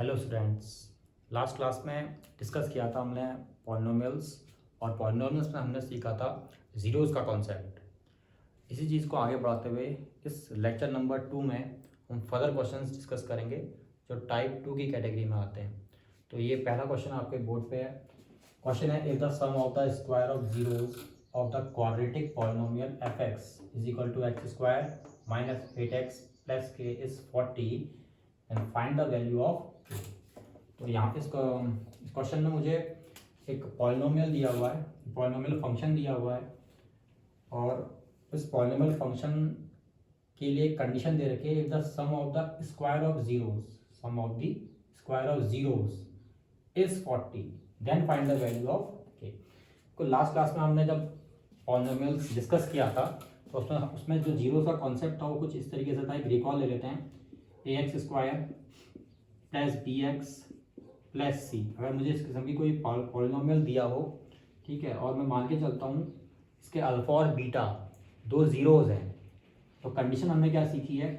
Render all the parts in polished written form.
Hello students. Last class में discuss किया था हमने पॉलिनोमियल्स, और पॉलिनोमियल्स में हमने सीखा था ज़ीरोज़ का कॉन्सेप्ट। इसी चीज़ को आगे बढ़ाते हुए इस लेक्चर नंबर 2 में हम फर्दर क्वेश्चंस डिस्कस करेंगे जो टाइप 2 की कैटेगरी में आते हैं। तो ये पहला क्वेश्चन आपके बोर्ड पे है। क्वेश्चन है, if the sum of the square of zeros of the quadratic polynomial f x is equal to x square minus 8x plus k is 40 and find the value of. तो यहाँ इस question में मुझे एक polynomial दिया हुआ है, polynomial function दिया हुआ है, और इस पॉलिनोमियल फंक्शन के लिए कंडीशन दे रखी है, if the sum of the square of zeros, sum of the square of zeros is 40 then find the value of k. तो लास्ट क्लास में हमने जब पॉलिनोमियल्स डिस्कस किया था तो उसमें जो जीरो का कॉन्सेप्ट था वो कुछ इस तरीके से था। एक रिकॉल ले लेते हैं, a x square plus b x plus c. अगर मुझे इस किस्म की कोई पॉलिनोमियल दिया हो, ठीक है, और मैं मान के चलता हूँ इसके अल्फा और बीटा दो जीरोज हैं, तो कंडीशन हमने क्या सीखी है,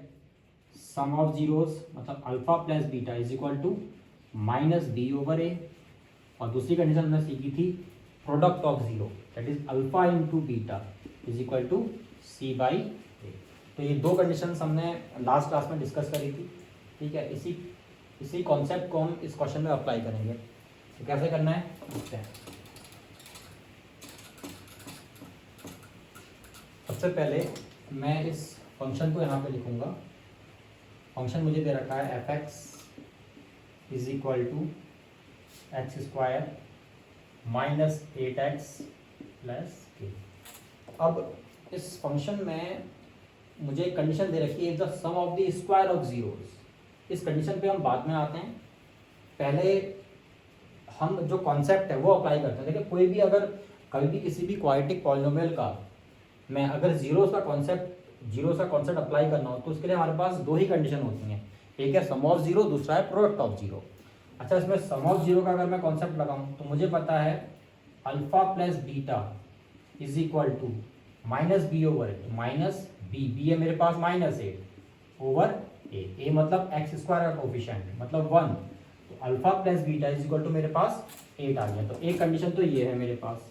सम ऑफ जीरोज मतलब alpha plus beta is equal to minus b over a. और दूसरी कंडीशन हमने सीखी थी product of zero, that is alpha into beta is equal to c by a. तो ये दो कंडीशंस हमने लास्ट क्लास में डिस्कस करी थी, ठीक है। इसी कॉन्सेप्ट को हम इस क्वेश्चन में अप्लाई करेंगे। तो कैसे करना है, देखते हैं। सबसे पहले मैं इस फंक्शन को यहाँ पे लिखूंगा। फंक्शन मुझे दे रखा है f x is equal to x square minus 8x plus k. अब इस फंक्शन में मुझे एक कंडीशन दे रखी है, the sum of the square of zeros. इस कंडीशन पे हम बाद में आते हैं, पहले हम जो कॉन्सेप्ट है वो अप्लाई करते हैं। देखिए, कोई भी अगर कभी भी किसी भी क्वाड्रेटिक पॉलिनोमियल का मैं अगर जीरोस का कॉन्सेप्ट अप्लाई करना हो तो उसके लिए हमारे पास दो ही कंडीशन होती हैं, एक है सम ऑफ जीरो, दूसरा है प्रोडक्ट ऑफ जीरो। अच्छा, इसमें सम ऑफ जीरो का अगर मैं कॉन्सेप्ट लगाऊं तो मुझे पता है alpha plus beta is equal to minus b over a, minus b है मेरे पास माइनस 8 ओवर ए मतलब एक्स स्क्वायर का कोफिशिएंट मतलब 1। तो alpha plus beta is equal to मेरे पास 8 आ गया। तो एक कंडीशन तो ये है मेरे पास,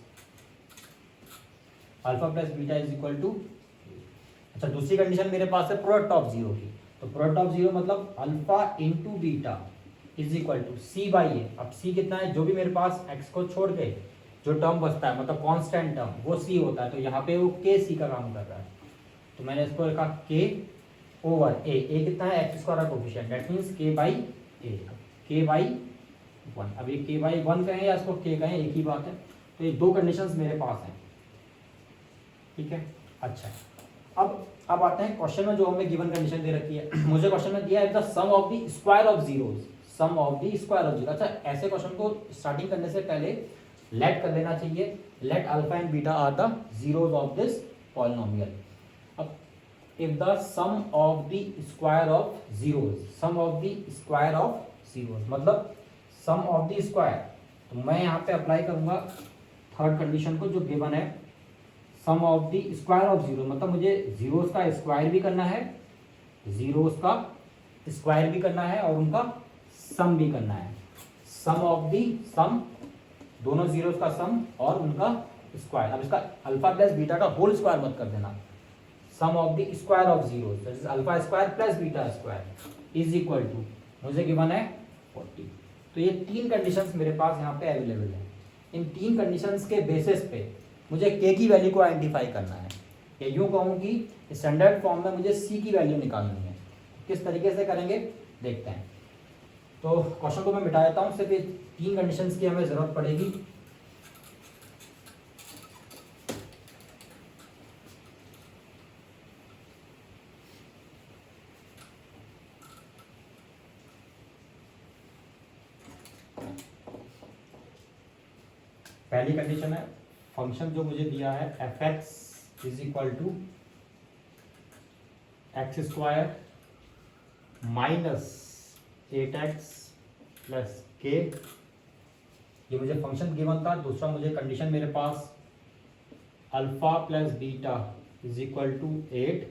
alpha plus beta is equal to. अच्छा, दूसरी कंडीशन मेरे पास है प्रोडक्ट ऑफ जीरो की। तो प्रोडक्ट ऑफ जीरो मतलब alpha into beta is equal to c by a. अब सी कितना है, जो भी मेरे पास एक्स को छोड़ के जो टर्म बचता है मतलब कांस्टेंट टर्म वो सी होता है। तो यहाँ पे वो के सी का काम कर रहा है, तो मैंने इसको लिखा के ओवर ए कितना है एक्स स्क्वायर का कोफिशिएंट, दैट मींस के बाई ए, के बाई 1। अब ये के बाई 1 कहें या इसको के कहें एक ही बात है। तो ये दो कंडीशंस मेरे पास हैं, ठीक है। अच्छा, अब आते हैं क्वेश्चन में जो हमें गिवन कंडीशन दे रखी है। मुझे क्वेश्चन में दिया है the sum of the square of zeros, sum of the square of zero. अच्छा, ऐसे क्वेश्चन को स्टार्टिंग करने से पहले लेट कर लेना चाहिए, let alpha and beta are the zeros of this polynomial. अब if the sum of the square of zeros, sum of the square of zeros मतलब सम ऑफ द स्क्वायर, तो मैं यहाँ पे अप्लाई करूंगा थर्ड कंडीशन को जो given है, sum of the square of zero मतलब मुझे जीरोस का स्क्वायर भी करना है, जीरोस का स्क्वायर भी करना है और उनका सम भी करना है। सम ऑफ द सम, दोनों जीरोस का सम और उनका स्क्वायर। अब इसका अल्फा प्लस बीटा का होल स्क्वायर मत कर देना। Sum of the square of zeros that is alpha square plus beta square is equal to मुझे गिवन है 40। तो ये तीन कंडीशंस मेरे पास यहाँ पे अवेलेबल है। इन तीन कंडीशंस के बेसिस पे मुझे के की वैल्यू को आइडेंटिफाई करना है, या यूँ कहूँ कि स्टैंडर्ड फॉर्म में मुझे सी की वैल्यू निकालनी है। किस तरीके से करेंगे देखते हैं। तो क्वेश्चन को मैं मिटा देता हूँ, सिर्फ ये तीन कंडीशंस की हमें ज़रूरत पड़ेगी। पहली कंडीशन है, फंक्शन जो मुझे दिया है f x is equal to x square minus 8x plus k, ये मुझे फंक्शन गिवन था। दूसरा मुझे कंडीशन मेरे पास alpha plus beta is equal to 8,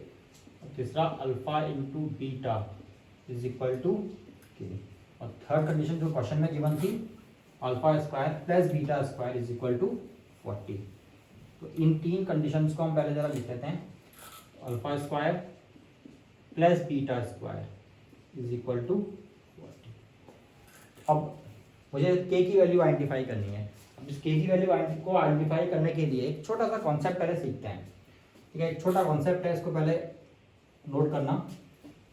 तीसरा alpha into beta is equal to k. और थर्ड कंडीशन जो क्वेश्चन में गिवन थी, alpha square plus beta square is equal to 40। तो इन तीन कंडीशंस को हम पहले जरा लिख लेते हैं। Alpha square plus beta square is equal to 40। अब मुझे के की वैल्यू आइडेंटिफाई करनी है। अब इस के की वैल्यू को आइडेंटिफाई करने के लिए एक छोटा सा कॉन्सेप्ट पहले सीखते हैं। ठीक है, एक छोटा कॉन्सेप्ट है, इसको पहले नोट करना।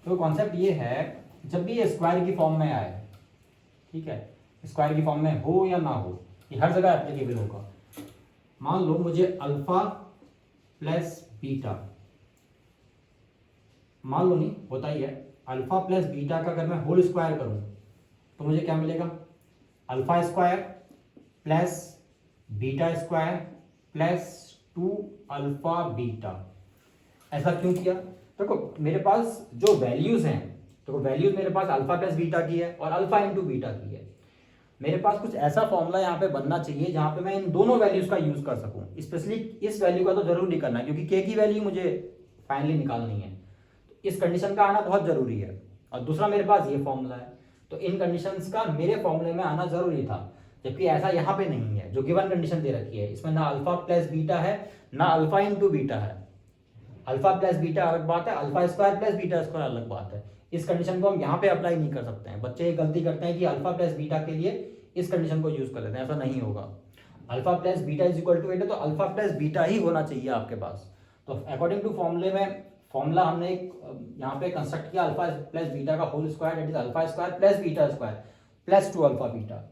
तो कॉन्सेप्ट ये है, जब भी ये स्क्वायर की फॉर्म में आए, ठीक है, स्क्वायर की फॉर्म में हो या ना हो, ये हर जगह एप्लीकेबल होगा। मान लो मुझे अल्फा प्लस बीटा, मान लो नहीं होता ही है, अल्फा प्लस बीटा का अगर मैं होल स्क्वायर करूं तो मुझे क्या मिलेगा? Alpha square plus beta square plus 2 alpha beta. ऐसा क्यों किया? देखो मेरे पास जो वैल्यूज हैं, तो वैल्यूज मेरे पास अल्फा प्लस बीटा की है और अल्फा इंटू बीटा की है। मेरे पास कुछ ऐसा फॉर्मूला यहाँ पे बनना चाहिए जहाँ पे मैं इन दोनों वैल्यूज का यूज कर सकूँ। स्पेशली इस वैल्यू का तो जरूर नहीं करना, क्योंकि के की वैल्यू मुझे फाइनली निकालनी है। तो इस कंडीशन का आना बहुत जरूरी है। और दूसरा मेरे पास ये फॉर्मूला है, तो इन कंडीशंस का मेरे फॉर्मूले में आना जरूरी था, जबकि ऐसा यहाँ पे नहीं है। जो गिवन कंडीशन दे रखी है इसमें ना अल्फा प्लस बीटा है ना अल्फा इंटू बीटा है। अल्फा प्लस बीटा अलग बात है, alpha square plus beta square अलग बात है। इस कंडीशन को हम यहाँ पे अप्लाई नहीं कर सकते हैं। बच्चे ये गलती करते हैं कि अल्फा प्लस बीटा के लिए इस कंडीशन को यूज कर लेते हैं, ऐसा नहीं होगा। Alpha plus beta is equal to 8 है, तो अल्फा प्लस बीटा ही होना चाहिए आपके पास। तो अकॉर्डिंग टू फॉर्मूले में, फॉर्मूला हमने एक यहाँ पे कंस्ट्रक्ट किया, अल्फा प्लस बीटा का whole square, that is alpha square plus beta square plus 2 alpha beta.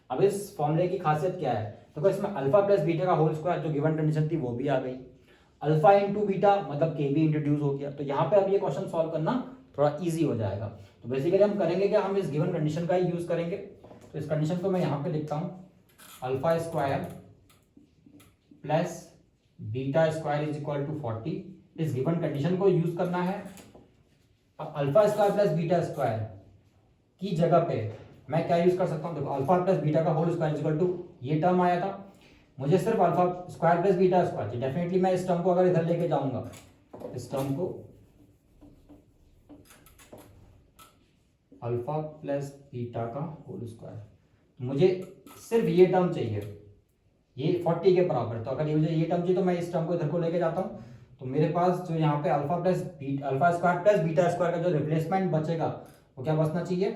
अब इस फॉर्मूले की खासियत क्या है? तो इसमें अल्फा प्लस बीटा का होल स्क्वायर जो गिवन कंडीशन थी वो भी आ गई, अल्फा इंटू बीटा मतलब के भी इंट्रोड्यूस हो गया। तो यहाँ पे अब ये क्वेश्चन सॉल्व करना थोड़ा इजी हो जाएगा। तो बेसिकली हम करेंगे क्या, हम इस गिवन कंडीशन का ही यूज करेंगे। तो इस कंडीशन को मैं यहाँ पे लिखता हूँ, alpha square plus beta square is equal to 40। इस गिवन कंडीशन को यूज करना है। अब alpha square plus beta square की जगह पे मैं क्या यूज कर सकता हूँ? देखो अल्फा प्लस बीटा का whole square is equal to ये टर्म आया था, मुझे सिर्फ alpha square plus beta square, definitely मैं इस टर्म को अगर इधर लेके जाऊंगा, इस टर्म को अल्फा प्लस बीटा का होल स्क्वायर, मुझे सिर्फ ये टर्म चाहिए, ये 40 के बराबर। तो अगर ये मुझे ये टर्म चाहिए तो मैं इस टर्म को इधर को लेके जाता हूँ। तो मेरे पास जो यहाँ पे alpha square plus beta square का जो रिप्लेसमेंट बचेगा वो क्या बचना चाहिए?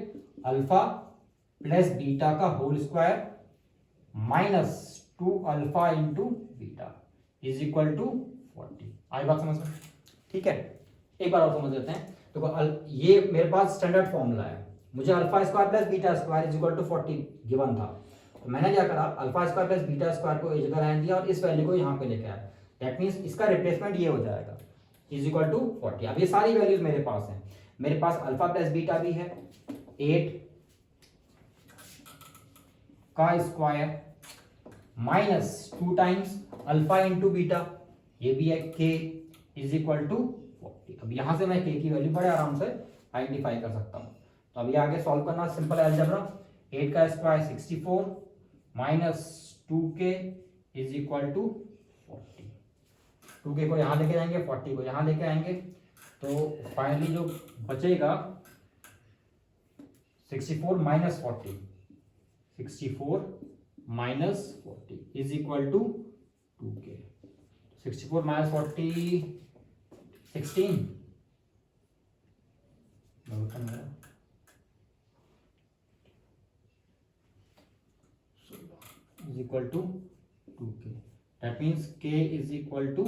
अल्फा प्लस बीटा का whole square minus 2 alpha into beta is equal to 40। आई बात समझ में? ठीक है, एक बार और समझ लेते हैं। तो ये मेरे पास स्टैंडर्ड फॉर्मूला है, मुझे alpha square plus beta square is equal to 40 given था। तो मैंने क्या करा, अल्फा स्क्वायर प्लस बीटा स्क्वायर को एक जगह रहने दिया और इस वैल्यू को यहाँ पे लेके आया। दैट मीन्स इसका रिप्लेसमेंट ये हो जाएगा इज इक्वल टू 40। अब ये सारी वैल्यूज मेरे पास हैं। मेरे पास अल्फा प्लस बीटा भी है, 8 का square minus 2 times alpha into beta, ये भी है k इज इक्वल टू 40। अब यहां से मैं k की वैल्यू बड़े आराम से आइडेंटिफाई कर सकता हूं। तो अभी आगे सॉल्व करना सिंपल अलजेब्रा। 8 का square 64 minus 2k is equal to 40। 2k को यहां लेके जाएंगे, 40 को यहां लेके आएंगे, तो फाइनली जो बचेगा 64 minus 40, 64 minus 40 is equal to 2k। 64 minus 40 16 is equal to 2k. That means k is equal to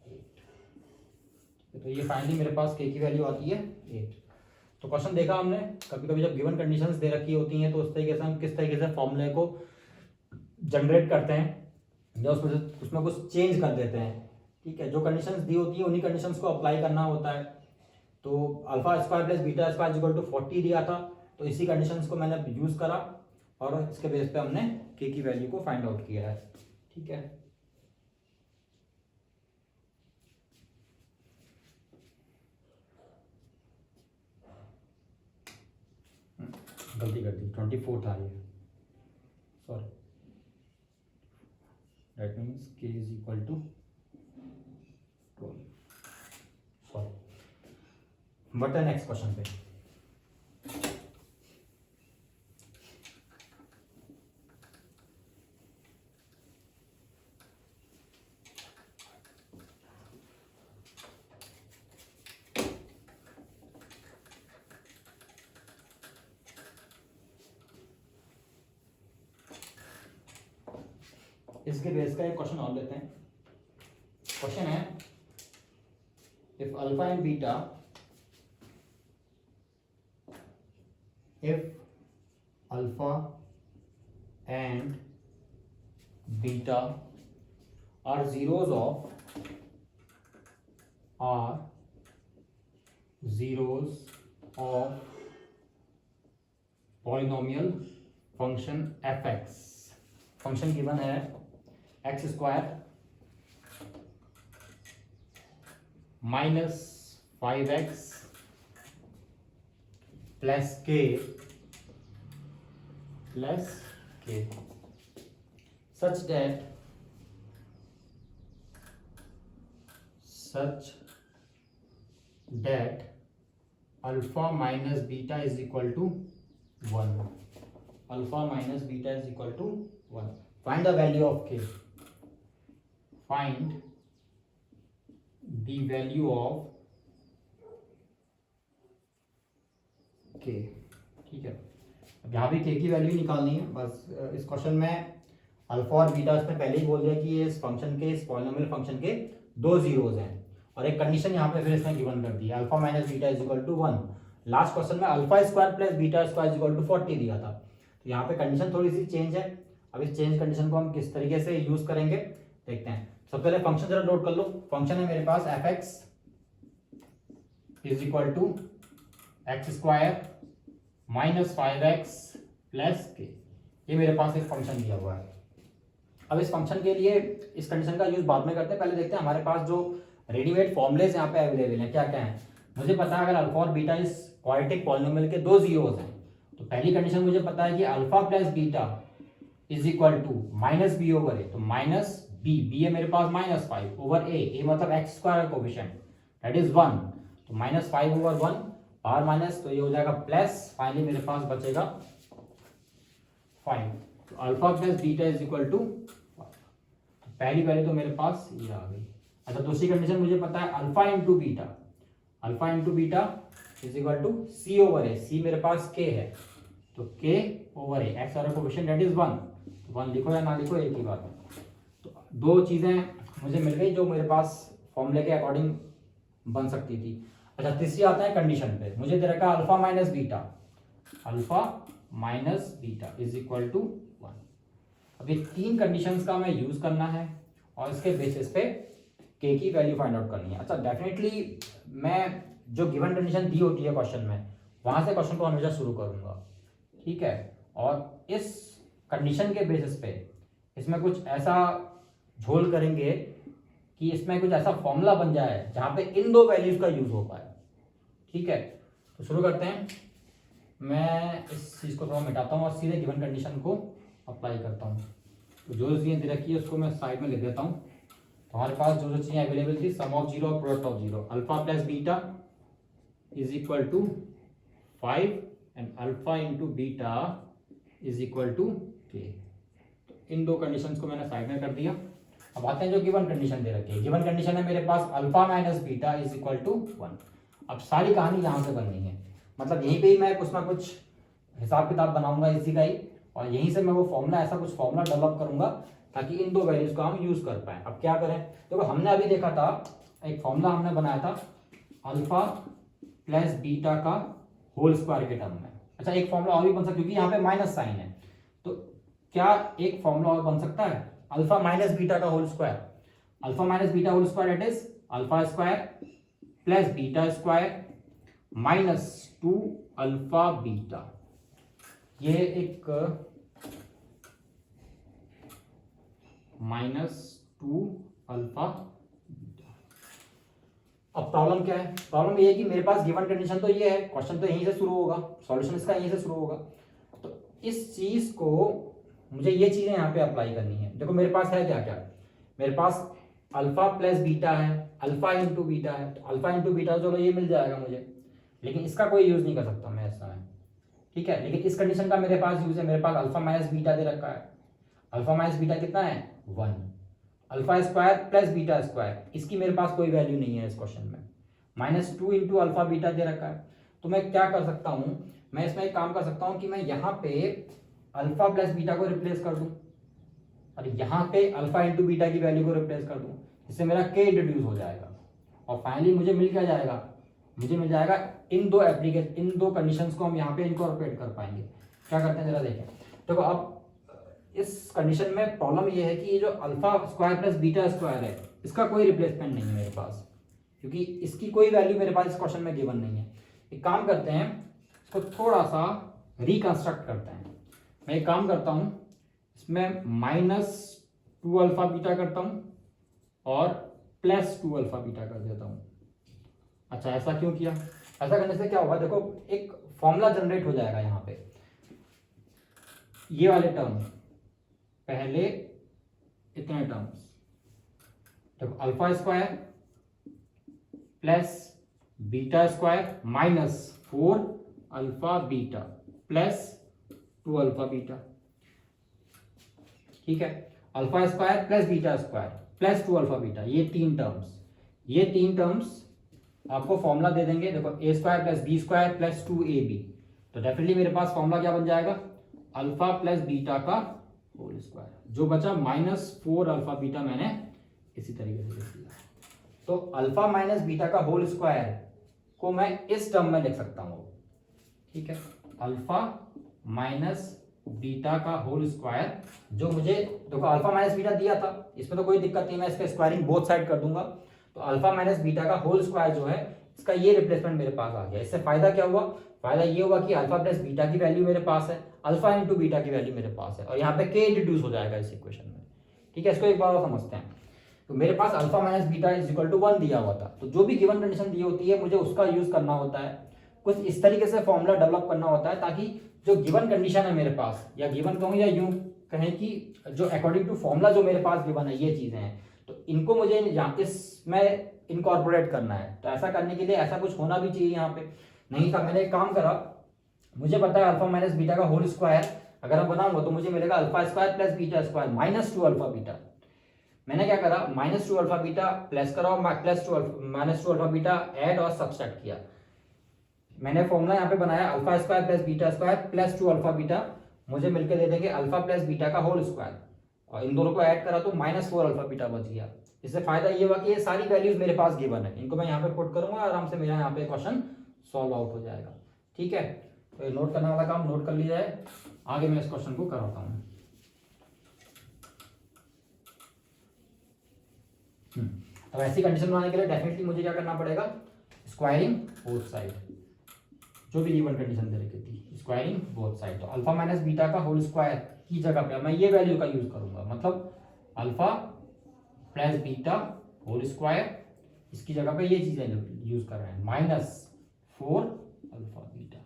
8। तो ये फाइनली मेरे पास k की वैल्यू आती है 8। तो क्वेश्चन देखा हमने, कभी कभी जब गिवन कंडीशंस दे रखी होती हैं तो उस तरीके से हम किस तरीके से फॉर्मूले को जनरेट करते हैं या उसमें कुछ चेंज कर देते हैं। ठीक है, जो कंडीशंस दी होती है उन्हीं कंडीशंस को अप्लाई करना होता है। तो alpha square plus beta square equal to 40 दिया था, तो इसी कंडीशंस को मैंने यूज करा और इसके बेस पे हमने k की वैल्यू को फाइंड आउट किया है। ठीक है, गलती कर दी, 24 था ये, sorry. That means k is equal to 12। Sorry, बढ़ते हैं नेक्स्ट क्वेश्चन पे। इसके बेस का एक क्वेश्चन और लेते हैं। क्वेश्चन है if alpha and beta, if alpha and beta are zeros of polynomial function fx, function given है x square minus 5x plus k such that alpha minus beta is equal to 1. Alpha minus beta is equal to 1. Find the value of k. Find the value of k. ठीक है, अब यहाँ भी k की value निकालनी है। बस इस क्वेश्चन में अल्फा और बीटा इसने पहले ही बोल दिया कि ये इस फंक्शन के, इस पॉलिनोमियल फंक्शन के दो जीरोज हैं, और एक कंडीशन यहाँ पे फिर इसने गिवन कर दी है, alpha minus beta is equal to 1। Last question में alpha square plus beta square is equal to 40 दिया था, तो यहाँ पे कंडीशन थोड़ी सी चेंज है। अब इस चेंज कंडीशन को हम किस तरीके से यूज करेंगे देखते हैं। सबसे पहले फंक्शन जरा नोट कर लो। फंक्शन है मेरे पास f x is equal to x square minus 5x plus k, ये मेरे पास एक फंक्शन दिया हुआ है। अब इस फंक्शन के लिए इस कंडीशन का यूज बाद में करते हैं, पहले देखते हैं हमारे पास जो रेडीमेड फॉर्मुलेज यहाँ पे अवेलेबल हैं क्या क्या हैं। मुझे पता है अगर अल्फा और बीटा इस क्वाड्रेटिक पॉलिनोमियल के दो जीरोज हैं, तो पहली कंडीशन मुझे पता है कि alpha plus beta is equal to minus b over a, तो माइनस बी, बी है मेरे पास माइनस 5 ओवर ए मतलब x square coefficient that is 1, तो माइनस 5 ओवर 1 पावर माइनस, तो ये हो जाएगा प्लस, फाइनली मेरे पास बचेगा 5। तो alpha plus beta is equal to, पहली वैल्यू तो मेरे पास ये आ गई। अच्छा, दूसरी कंडीशन मुझे पता है alpha into beta, alpha into beta is equal to c over a, c मेरे पास के है, तो के ओवर ए एक्स वाला कोएफिशिएंट दैट इज 1, तो 1 लिखो या ना लिखो एक ही बात है। तो दो चीजें मुझे मिल गई जो मेरे पास फॉर्मूले के अकॉर्डिंग बन सकती थी। अच्छा, तीसरी आता है कंडीशन पे, मुझे दे रखा alpha minus beta, alpha minus beta is equal to 1। अब ये तीन कंडीशंस का हमें यूज करना है और इसके बेसिस पे के की वैल्यू फाइंड आउट करनी है। अच्छा, डेफिनेटली मैं जो गिवन कंडीशन दी होती है क्वेश्चन में, वहां से क्वेश्चन को हमेशा शुरू करूंगा, ठीक है। और इस कंडीशन के बेसिस पे इसमें कुछ ऐसा झोल करेंगे कि इसमें कुछ ऐसा फॉर्मूला बन जाए जहां पे इन दो वैल्यूज का यूज हो पाए, ठीक है। तो शुरू करते हैं। मैं इस चीज को थोड़ा मिटाता हूँ और सीधे गिवन कंडीशन को अप्लाई करता हूँ। तो जो चीजें दे रखी है उसको मैं साइड में लिख देता हूँ। तो हमारे पास जो जो चीजें अवेलेबल थी, सम ऑफ जीरो और product of zero, alpha plus beta is equal to 5 and alpha into beta is equal to K. तो इन दो कंडीशंस को मैंने साइड में कर दिया। अब आते हैं जो गिवन कंडीशन दे रखी है। गिवन कंडीशन है मेरे पास alpha minus beta is equal to 1। अब सारी कहानी यहाँ से बननी है, मतलब यहीं पे ही मैं कुछ ना कुछ हिसाब किताब बनाऊंगा इसी का ही, और यहीं से मैं वो फॉर्मूला, ऐसा कुछ फॉर्मूला डेवलप करूंगा ताकि इन दो वैल्यूज को हम यूज कर पाए। अब क्या करें, देखो हमने अभी देखा था एक फॉर्मूला हमने बनाया था अल्फा प्लस बीटा का होल स्क्वायर के टर्म में। अच्छा, एक फॉर्मूला और भी बन सकता है क्योंकि यहाँ पे माइनस साइन है, तो क्या एक फॉर्मूला और बन सकता है अल्फा माइनस बीटा का whole square. Alpha minus beta whole square it is alpha square plus beta square minus 2 alpha beta. ये एक -2 अल्फा बीटा। अब प्रॉब्लम क्या है, प्रॉब्लम ये है कि मेरे पास गिवन कंडीशन तो ये है, क्वेश्चन तो यहीं से शुरू होगा, सॉल्यूशन इसका यहीं से शुरू होगा। तो इस चीज को मुझे ये चीजें यहाँ पे अप्लाई करनी है। देखो मेरे पास है क्या क्या, मेरे पास अल्फा प्लस बीटा है, अल्फा इंटू बीटा है, तो अल्फा इंटू बीटा चलो ये मिल जाएगा मुझे, लेकिन इसका कोई यूज नहीं कर सकता मैं इस समय, ठीक है। लेकिन इस कंडीशन का मेरे पास यूज है, मेरे पास अल्फा माइनस बीटा दे रखा है। अल्फा माइनस बीटा कितना है 1, alpha square plus beta square, इसकी मेरे पास कोई वैल्यू नहीं है इस क्वेश्चन में। -2 इंटू अल्फा बीटा दे रखा है, तो मैं क्या कर सकता हूं, मैं इसमें एक काम कर सकता हूं कि मैं यहाँ पे अल्फा प्लस बीटा को रिप्लेस कर दूं। और यहाँ पे अल्फा इंटू बीटा की वैल्यू को रिप्लेस कर दूँ, इससे मेरा के डिड्यूस हो जाएगा और फाइनली मुझे मिल क्या जाएगा, मुझे मिल जाएगा इन दो कंडीशंस को हम यहाँ पे इनकॉर्पोरेट कर पाएंगे। क्या करते हैं जरा देखें। देखो अब इस कंडीशन में प्रॉब्लम ये है कि ये जो alpha square plus beta square है इसका कोई रिप्लेसमेंट नहीं है मेरे पास, क्योंकि इसकी कोई वैल्यू मेरे पास इस क्वेश्चन में गिवन नहीं है। एक काम करते हैं, इसको थोड़ा सा रिकंस्ट्रक्ट करते हैं। मैं एक काम करता हूँ, इसमें -2 अल्फा बीटा करता हूँ और +2 अल्फा बीटा कर देता हूँ। अच्छा ऐसा क्यों किया, ऐसा करने से क्या होगा, देखो एक फॉर्मूला जनरेट हो जाएगा यहाँ पे। ये वाले टर्म पहले इतने टर्म्स, देखो alpha square plus beta square -4 alpha beta plus 2 alpha beta, ठीक है। Alpha square plus beta square plus 2 alpha beta, ये तीन टर्म्स आपको फॉर्मूला दे देंगे। देखो a square plus B square plus 2ab, तो डेफिनेटली मेरे पास फॉर्मूला क्या बन जाएगा, अल्फा प्लस बीटा का होल स्क्वायर। जो बचा -4 अल्फा बीटा मैंने इसी तरीके से लिख दिया। तो अल्फा माइनस बीटा का होल स्क्वायर को मैं इस टर्म में लिख सकता हूँ, ठीक है। अल्फा माइनस बीटा का होल स्क्वायर, जो मुझे देखो अल्फा माइनस बीटा दिया था, इसमें तो कोई दिक्कत नहीं, मैं इसका स्क्वायरिंग बोथ साइड कर दूंगा। तो अल्फा माइनस बीटा का होल स्क्वायर जो है इसका ये रिप्लेसमेंट मेरे पास आ गया। इससे फायदा क्या हुआ, फायदा ये हुआ कि अल्फा प्लस बीटा की वैल्यू मेरे पास है, अल्फा इंटू बीटा की वैल्यू मेरे पास है और यहाँ पे के इंट्रोड्यूस हो जाएगा इस इक्वेशन में, ठीक है। इसको एक बार और समझते हैं। तो मेरे पास alpha minus beta is equal to 1 दिया हुआ था, तो जो भी गिवन कंडीशन दी होती है मुझे उसका यूज करना होता है। कुछ इस तरीके से फॉर्मूला डेवलप करना होता है ताकि जो गिवन कंडीशन है मेरे पास, या गिवन कहूँ या यूं कहें कि जो अकॉर्डिंग टू फॉर्मूला जो मेरे पास गिवन है ये चीजें हैं, तो इनको मुझे इसमें इनकॉर्पोरेट करना है। तो ऐसा करने के लिए ऐसा कुछ होना भी चाहिए यहाँ पे, नहीं था। मैंने एक काम करा, मुझे पता है अल्फा माइनस बीटा का होल स्क्वायर अगर मैं बनाऊंगा तो मुझे मिलेगा alpha square plus beta square -2 alpha beta. मैंने क्या करा, -2 अल्फा बीटा प्लस करा और -2 अल्फा बीटा ऐड और सब्सट्रैक्ट किया। मैंने फॉर्मूला यहाँ पे बनाया alpha square plus beta square plus 2 alpha beta, मुझे मिलकर दे देंगे अल्फा प्लस बीटा का होल स्क्वायर, और इन दोनों को ऐड करा तो -4 अल्फा बीटा बच गया। इससे फायदा ये हुआ कि ये सारी वैल्यूज मेरे पास गिवन है, इनको मैं यहाँ पे पुट करूंगा, आराम से मेरा यहाँ पे क्वेश्चन सॉल्व आउट हो जाएगा, ठीक है। तो ये नोट करने वाला काम नोट कर लिया है, आगे मैं इस क्वेश्चन को कराता हूँ। तो ऐसी कंडीशन बनाने के लिए डेफिनेटली मुझे क्या करना पड़ेगा, स्क्वायरिंग बोथ साइड, जो भी गिवन कंडीशन दे रखी थी, स्क्वायरिंग बोथ साइड। तो अल्फा माइनस बीटा का होल स्क्वायर की जगह पे मैं ये वैल्यू का यूज करूंगा, मतलब alpha plus beta whole square, इसकी जगह पे ये चीजें यूज कर रहे हैं, -4 alpha beta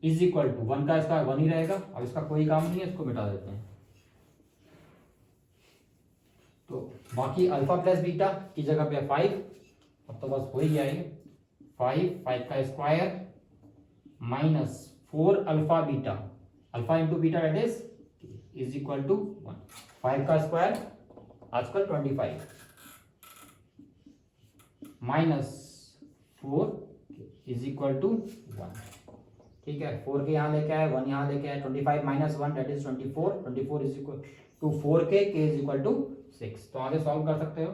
is equal to 1 का स्क्वायर 1 ही रहेगा, अब इसका कोई काम नहीं है, इसको मिटा देते हैं। तो बाकी अल्फा प्लस बीटा की जगह पे 5, अब तो बस हो ही गया ये, 5 का square -4 alpha beta, alpha into beta that is equal to 1। 5 का स्क्वायर आजकल 25 -4 इज इक्वल टू 1, ठीक है। 4 के यहाँ लेके आए, 1 यहाँ लेके आए, 25 - 1 that is 24 is equal to 4k, k is equal to 6। तो आगे सॉल्व कर सकते हो,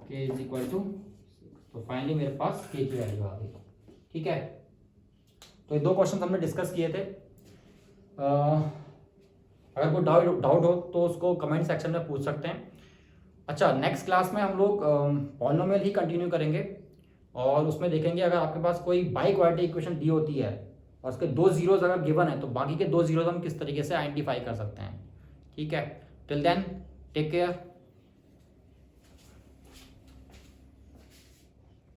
k इज इक्वल टू 6, तो फाइनली मेरे पास k की वैल्यू आ गई, ठीक है। तो ये दो क्वेश्चन हमने डिस्कस किए थे। अगर कोई डाउट हो तो उसको कमेंट सेक्शन में पूछ सकते हैं। अच्छा, नेक्स्ट क्लास में हम लोग पॉलिनोमियल ही कंटिन्यू करेंगे और उसमें देखेंगे अगर आपके पास कोई बाई क्वाड्रेटिक इक्वेशन दी होती है और उसके 2 जीरोज अगर गिवन है तो बाकी के 2 जीरोज हम किस तरीके से आइडेंटिफाई कर सकते हैं, ठीक है। Till then take care.